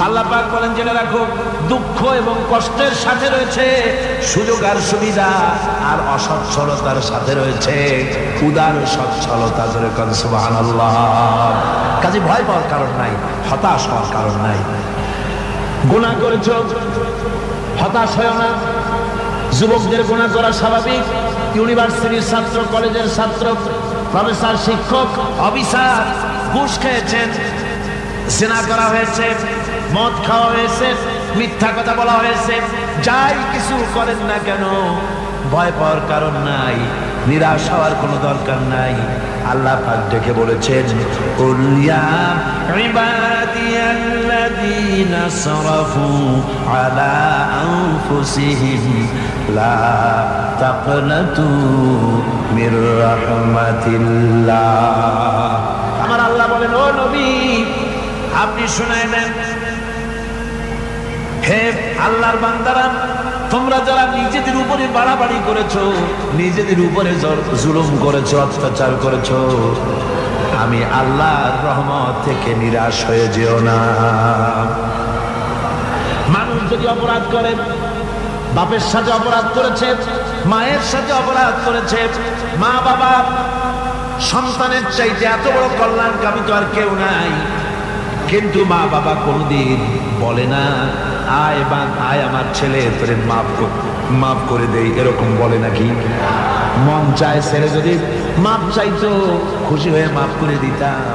আল্লাহ পাক বলেন জেনে রাখো, দুঃখ এবং কষ্টের সাথে রয়েছে সুযোগ আর সুবিধা, আর অসচ্ছলতার সাথে রয়েছে উদার সচ্ছলতা। জোরে কোন সুবহানাল্লাহ। কাজে ভয় পাওয়ার কারণ নাই, হতাশ হওয়ার কারণ নাই। গুনাহ করেছো, হতাশ হয় না। যুবকদের গুনাহ করা স্বাভাবিক। ইউনিভার্সিটির ছাত্র, কলেজের ছাত্র, প্রফেসর, শিক্ষক, অফিসার ঘুষ খেয়েছেন, জিনা করা হয়েছে, মদ খাওয়া হয়েছে, মিথ্যা কথা বলা হয়েছে, যাই কিছু করেন না কেন ভয় পাওয়ার কারণ নাই, নিরাশ হওয়ার কোনো দরকার নাই। আল্লাহ পাক ডেকে বলেছেন, কুল ইয়া ইবাদিয়াল্লাযীনা আসরাফু আলা আনফুসিহিম লা তাকনাতু মির রাহমাতিল্লাহ। আমার আল্লাহ বলেন, ও নবী আপনি শুনায় দেন, হে আল্লাহর বান্দারা, তোমরা যারা নিজেদের উপরে বাড়াবাড়ি করেছো, নিজেদের উপরে জুলুম করেছো, অত্যাচার করেছো, আমি আল্লাহর রহমত থেকে নিরাশ হয়ে যেও না। মানুষ যদি অপরাধ করে, বাপের সাথে অপরাধ করেছে, মায়ের সাথে অপরাধ করেছে, মা বাবা সন্তানের চাইতে এত বড় কল্যাণকামী তো আর কেউ নাই, কিন্তু মা বাবা কোনদিন বলে না আয় আমার ছেলে তোরে মাফ করে দেই, এরকম বলে নাকি? মন চায় ছেলে যদি মাফ চাইতো খুশি হয়ে মাফ করে দিতাম।